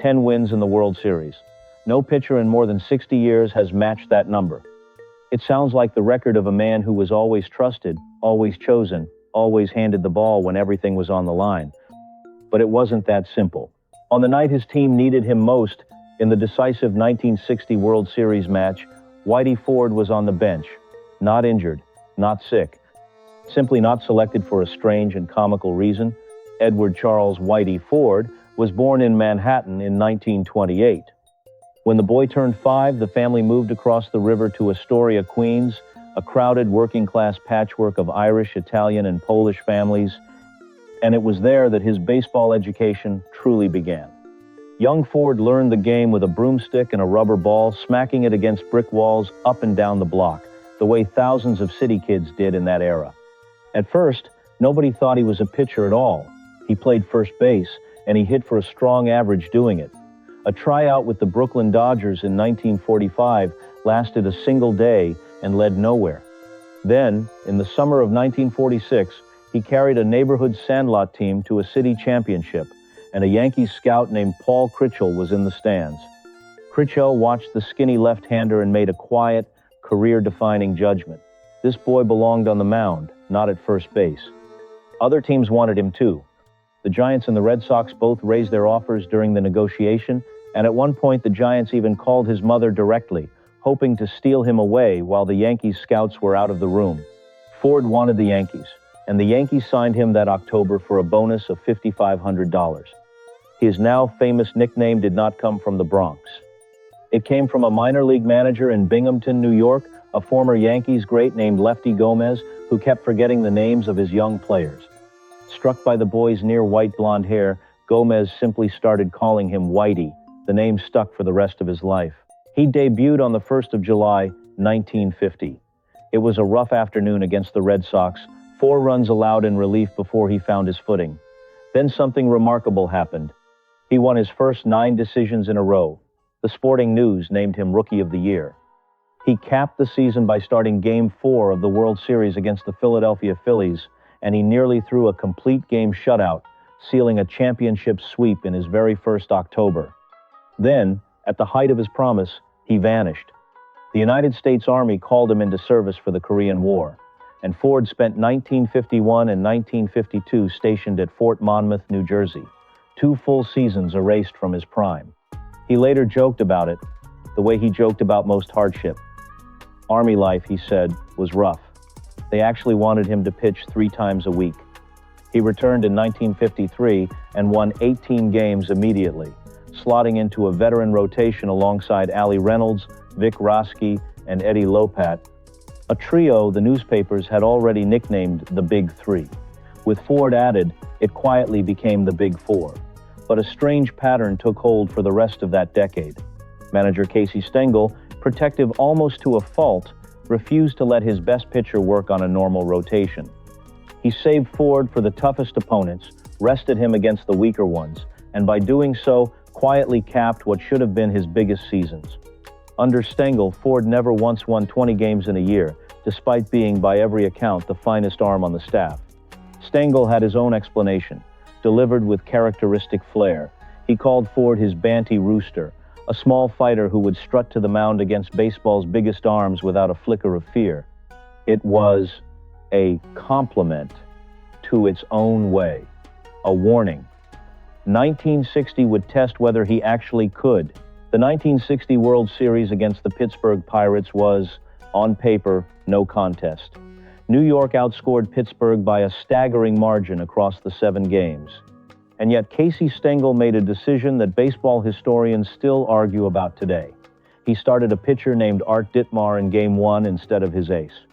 10 wins in the World Series. No pitcher in more than 60 years has matched that number. It sounds like the record of a man who was always trusted, always chosen, always handed the ball when everything was on the line. But it wasn't that simple. On the night his team needed him most, in the decisive 1960 World Series match, Whitey Ford was on the bench, not injured, not sick, simply not selected for a strange and comical reason. Edward Charles Whitey Ford was born in Manhattan in 1928. When the boy turned 5, the family moved across the river to Astoria, Queens, a crowded working-class patchwork of Irish, Italian, and Polish families, and it was there that his baseball education truly began. Young Ford learned the game with a broomstick and a rubber ball, smacking it against brick walls up and down the block, the way thousands of city kids did in that era. At first, nobody thought he was a pitcher at all. He played first base, and he hit for a strong average doing it. A tryout with the Brooklyn Dodgers in 1945 lasted a single day and led nowhere. Then, in the summer of 1946, he carried a neighborhood sandlot team to a city championship, and a Yankees scout named Paul Critchell was in the stands. Critchell watched the skinny left-hander and made a quiet, career-defining judgment. This boy belonged on the mound, not at first base. Other teams wanted him too. The Giants and the Red Sox both raised their offers during the negotiation, and at one point the Giants even called his mother directly, hoping to steal him away while the Yankees scouts were out of the room. Ford wanted the Yankees, and the Yankees signed him that October for a bonus of $5,500. His now famous nickname did not come from the Bronx. It came from a minor league manager in Binghamton, New York, a former Yankees great named Lefty Gomez, who kept forgetting the names of his young players. Struck by the boy's near white blonde hair, Gomez simply started calling him Whitey. The name stuck for the rest of his life. He debuted on the 1st of July, 1950. It was a rough afternoon against the Red Sox, 4 runs allowed in relief before he found his footing. Then something remarkable happened. He won his first 9 decisions in a row. The Sporting News named him Rookie of the Year. He capped the season by starting Game 4 of the World Series against the Philadelphia Phillies, and he nearly threw a complete game shutout, sealing a championship sweep in his very first October. Then, at the height of his promise, he vanished. The United States Army called him into service for the Korean War, and Ford spent 1951 and 1952 stationed at Fort Monmouth, New Jersey, 2 full seasons erased from his prime. He later joked about it, the way he joked about most hardship. Army life, he said, was rough. They actually wanted him to pitch 3 times a week. He returned in 1953 and won 18 games immediately, slotting into a veteran rotation alongside Allie Reynolds, Vic Roski, and Eddie Lopat, a trio the newspapers had already nicknamed the Big Three. With Ford added, it quietly became the Big Four. But a strange pattern took hold for the rest of that decade. Manager Casey Stengel, protective almost to a fault, refused to let his best pitcher work on a normal rotation. He saved Ford for the toughest opponents, rested him against the weaker ones, and by doing so, quietly capped what should have been his biggest seasons. Under Stengel, Ford never once won 20 games in a year, despite being, by every account, the finest arm on the staff. Stengel had his own explanation, delivered with characteristic flair. He called Ford his Banty Rooster, a small fighter who would strut to the mound against baseball's biggest arms without a flicker of fear. It was a compliment to its own way, a warning. 1960 would test whether he actually could. The 1960 World Series against the Pittsburgh Pirates was, on paper, no contest. New York outscored Pittsburgh by a staggering margin across the 7 games. And yet Casey Stengel made a decision that baseball historians still argue about today. He started a pitcher named Art Ditmar in Game 1 instead of his ace.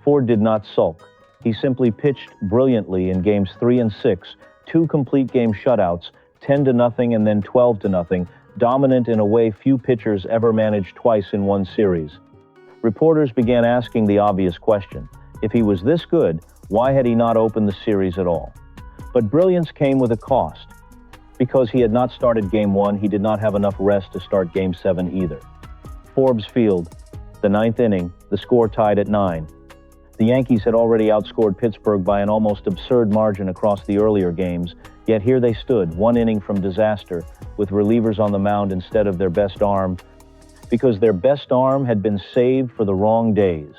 Ford did not sulk. He simply pitched brilliantly in Games 3 and 6, 2 complete game shutouts, 10-0 and then 12-0, dominant in a way few pitchers ever managed twice in one series. Reporters began asking the obvious question. If he was this good, why had he not opened the series at all? But brilliance came with a cost. Because he had not started Game 1, he did not have enough rest to start Game 7 either. Forbes Field, the 9th inning, the score tied at 9. The Yankees had already outscored Pittsburgh by an almost absurd margin across the earlier games, Yet here they stood, one inning from disaster, with relievers on the mound instead of their best arm, because their best arm had been saved for the wrong days.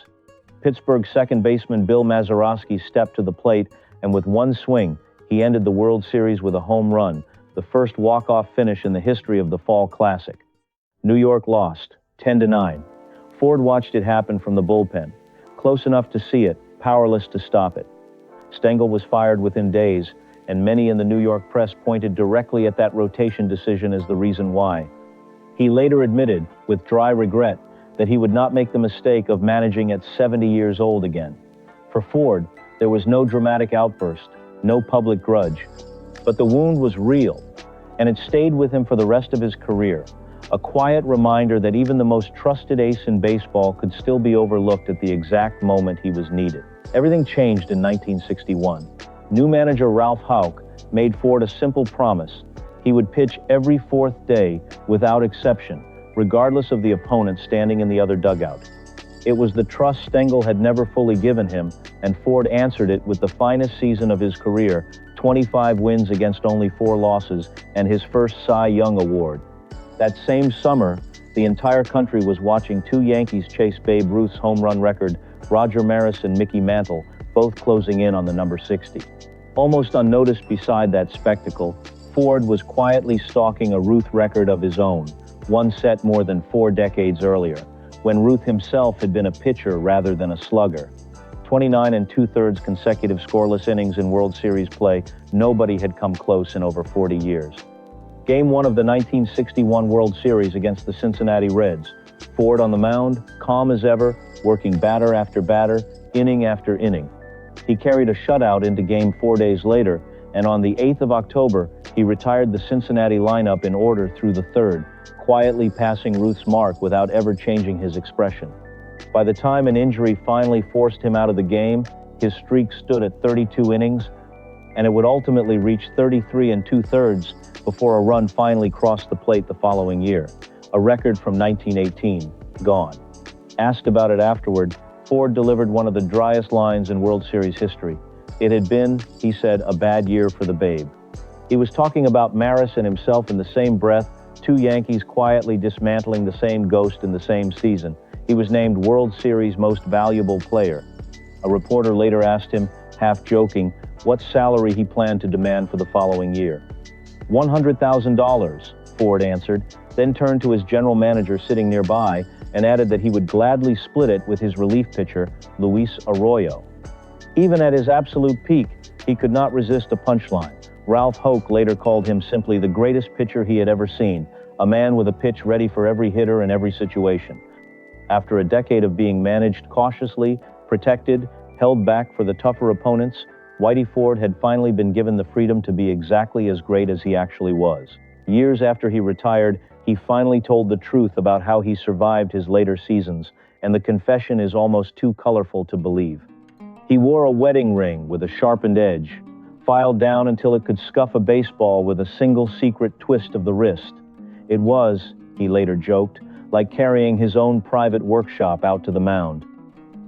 Pittsburgh second baseman Bill Mazeroski stepped to the plate, and with one swing, he ended the World Series with a home run, the first walk-off finish in the history of the Fall Classic. New York lost, 10-9. Ford watched it happen from the bullpen, close enough to see it, powerless to stop it. Stengel was fired within days, and many in the New York press pointed directly at that rotation decision as the reason why. He later admitted, with dry regret, that he would not make the mistake of managing at 70 years old again. For Ford, there was no dramatic outburst, no public grudge. But the wound was real, and it stayed with him for the rest of his career, a quiet reminder that even the most trusted ace in baseball could still be overlooked at the exact moment he was needed. Everything changed in 1961. New manager Ralph Houck made Ford a simple promise. He would pitch every fourth day, without exception, regardless of the opponent standing in the other dugout. It was the trust Stengel had never fully given him, and Ford answered it with the finest season of his career, 25 wins against only 4 losses, and his first Cy Young award. That same summer, the entire country was watching 2 Yankees chase Babe Ruth's home run record, Roger Maris and Mickey Mantle, both closing in on the number 60. Almost unnoticed beside that spectacle, Ford was quietly stalking a Ruth record of his own, one set more than 4 decades earlier, when Ruth himself had been a pitcher rather than a slugger. 29 2/3 consecutive scoreless innings in World Series play, nobody had come close in over 40 years. Game 1 of the 1961 World Series against the Cincinnati Reds. Ford on the mound, calm as ever, working batter after batter, inning after inning. He carried a shutout into Game 4 days later, and on the 8th of October, he retired the Cincinnati lineup in order through the 3rd, quietly passing Ruth's mark without ever changing his expression. By the time an injury finally forced him out of the game, his streak stood at 32 innings, and it would ultimately reach 33 2/3 before a run finally crossed the plate the following year, a record from 1918, gone. Asked about it afterward, Ford delivered one of the driest lines in World Series history. It had been, he said, a bad year for the Babe. He was talking about Maris and himself in the same breath, 2 Yankees quietly dismantling the same ghost in the same season. He was named World Series Most Valuable Player. A reporter later asked him, half joking, what salary he planned to demand for the following year. $100,000, Ford answered, then turned to his general manager sitting nearby and added that he would gladly split it with his relief pitcher, Luis Arroyo. Even at his absolute peak, he could not resist a punchline. Ralph Houck later called him simply the greatest pitcher he had ever seen, a man with a pitch ready for every hitter in every situation. After a decade of being managed cautiously, protected, held back for the tougher opponents, Whitey Ford had finally been given the freedom to be exactly as great as he actually was. Years after he retired, he finally told the truth about how he survived his later seasons, and the confession is almost too colorful to believe. He wore a wedding ring with a sharpened edge, filed down until it could scuff a baseball with a single secret twist of the wrist. It was, he later joked, like carrying his own private workshop out to the mound.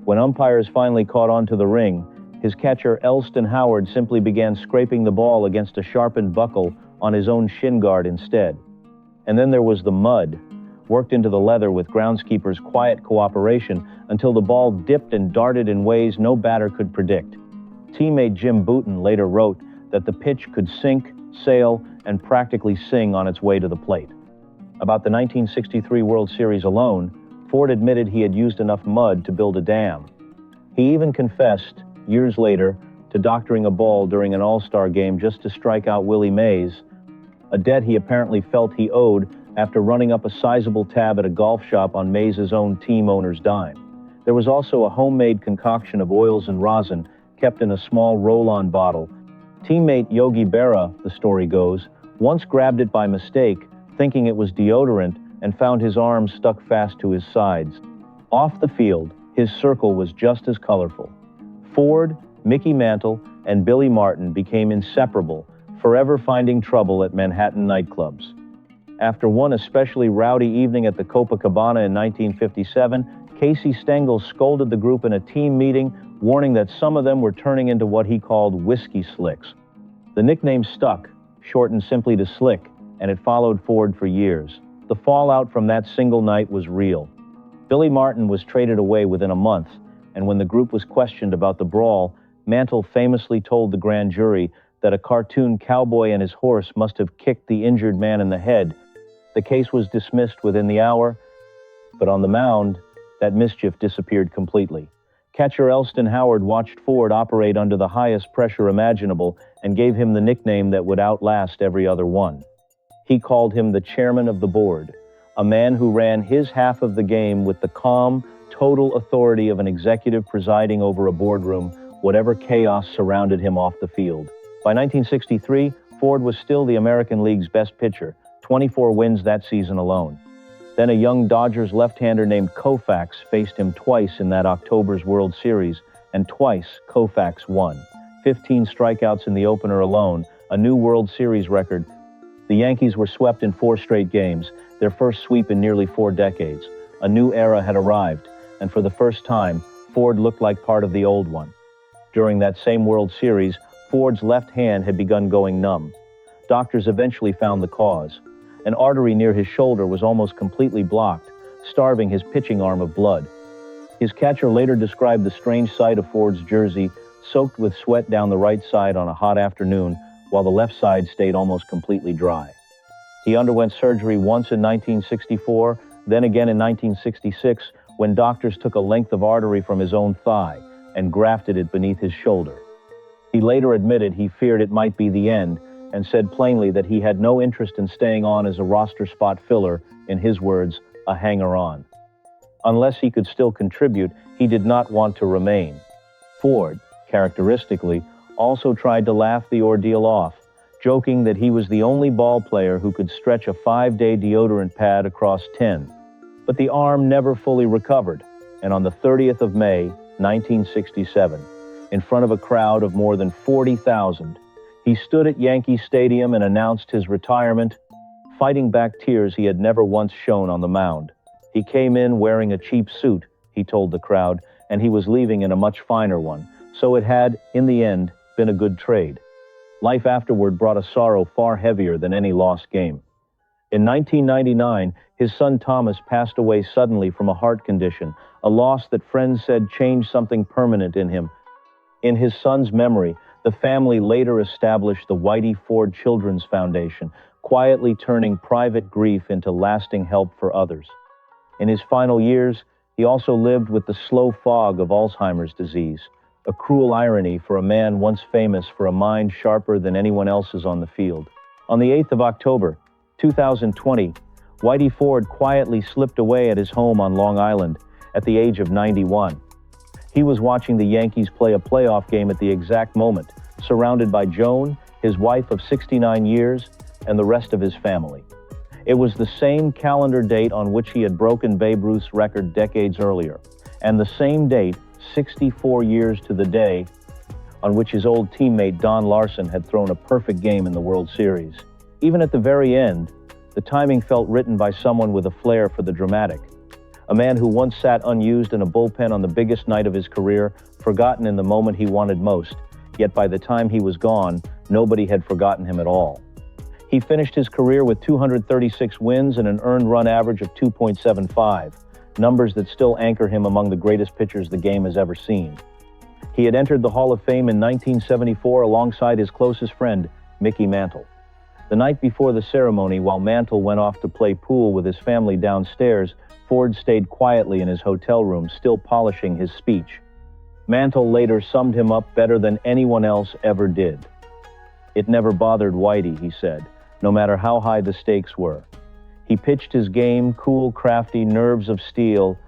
When umpires finally caught on to the ring, his catcher Elston Howard simply began scraping the ball against a sharpened buckle on his own shin guard instead. And then there was the mud, worked into the leather with groundskeepers' quiet cooperation until the ball dipped and darted in ways no batter could predict. Teammate Jim Bouton later wrote that the pitch could sink, sail, and practically sing on its way to the plate. About the 1963 World Series alone, Ford admitted he had used enough mud to build a dam. He even confessed, years later, to doctoring a ball during an All-Star game just to strike out Willie Mays, a debt he apparently felt he owed after running up a sizable tab at a golf shop on Mays' own team owner's dime. There was also a homemade concoction of oils and rosin kept in a small roll-on bottle. Teammate Yogi Berra, the story goes, once grabbed it by mistake, thinking it was deodorant, and found his arms stuck fast to his sides. Off the field, his circle was just as colorful. Ford, Mickey Mantle, and Billy Martin became inseparable, forever finding trouble at Manhattan nightclubs. After one especially rowdy evening at the Copacabana in 1957, Casey Stengel scolded the group in a team meeting, warning that some of them were turning into what he called whiskey slicks. The nickname stuck, shortened simply to Slick, and it followed Ford for years. The fallout from that single night was real. Billy Martin was traded away within a month, and when the group was questioned about the brawl, Mantle famously told the grand jury that a cartoon cowboy and his horse must have kicked the injured man in the head. The case was dismissed within the hour, but on the mound, that mischief disappeared completely. Catcher Elston Howard watched Ford operate under the highest pressure imaginable and gave him the nickname that would outlast every other one. He called him the chairman of the board, a man who ran his half of the game with the calm, total authority of an executive presiding over a boardroom, whatever chaos surrounded him off the field. By 1963, Ford was still the American League's best pitcher, 24 wins that season alone. Then a young Dodgers left-hander named Koufax faced him twice in that October's World Series, and twice Koufax won. 15 strikeouts in the opener alone, a new World Series record. The Yankees were swept in 4 straight games, their first sweep in nearly 4 decades. A new era had arrived, and for the first time, Ford looked like part of the old one. During that same World Series, Ford's left hand had begun going numb. Doctors eventually found the cause. An artery near his shoulder was almost completely blocked, starving his pitching arm of blood. His catcher later described the strange sight of Ford's jersey, soaked with sweat down the right side on a hot afternoon, while the left side stayed almost completely dry. He underwent surgery once in 1964, then again in 1966, when doctors took a length of artery from his own thigh and grafted it beneath his shoulder. He later admitted he feared it might be the end, and said plainly that he had no interest in staying on as a roster spot filler, in his words, a hanger-on. Unless he could still contribute, he did not want to remain. Ford, characteristically, also tried to laugh the ordeal off, joking that he was the only ball player who could stretch a 5-day deodorant pad across 10. But the arm never fully recovered, and on the 30th of May, 1967, in front of a crowd of more than 40,000, he stood at Yankee Stadium and announced his retirement, fighting back tears he had never once shown on the mound. He came in wearing a cheap suit, he told the crowd, and he was leaving in a much finer one, so it had, in the end, been a good trade. Life afterward brought a sorrow far heavier than any lost game. In 1999, his son Thomas passed away suddenly from a heart condition, a loss that friends said changed something permanent in him. In his son's memory, the family later established the Whitey Ford Children's Foundation, quietly turning private grief into lasting help for others. In his final years, he also lived with the slow fog of Alzheimer's disease, a cruel irony for a man once famous for a mind sharper than anyone else's on the field. On the 8th of October, 2020, Whitey Ford quietly slipped away at his home on Long Island at the age of 91. He was watching the Yankees play a playoff game at the exact moment, surrounded by Joan, his wife of 69 years, and the rest of his family. It was the same calendar date on which he had broken Babe Ruth's record decades earlier, and the same date, 64 years to the day, on which his old teammate Don Larson had thrown a perfect game in the World Series. Even at the very end, the timing felt written by someone with a flair for the dramatic. A man who once sat unused in a bullpen on the biggest night of his career, forgotten in the moment he wanted most, yet by the time he was gone, nobody had forgotten him at all. He finished his career with 236 wins and an earned run average of 2.75, numbers that still anchor him among the greatest pitchers the game has ever seen. He had entered the Hall of Fame in 1974 alongside his closest friend, Mickey Mantle. The night before the ceremony, while Mantle went off to play pool with his family downstairs, Ford stayed quietly in his hotel room, still polishing his speech. Mantle later summed him up better than anyone else ever did. "It never bothered Whitey," he said, no matter how high the stakes were. He pitched his game, cool, crafty, nerves of steel.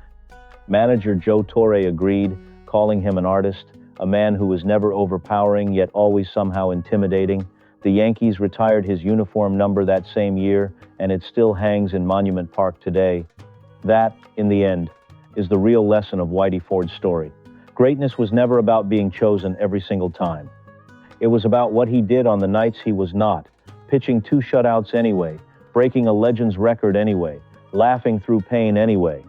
Manager Joe Torre agreed, calling him an artist, a man who was never overpowering yet always somehow intimidating. The Yankees retired his uniform number that same year, and it still hangs in Monument Park today. That, in the end, is the real lesson of Whitey Ford's story. Greatness was never about being chosen every single time. It was about what he did on the nights he was not, pitching 2 shutouts anyway, breaking a legend's record anyway, laughing through pain anyway,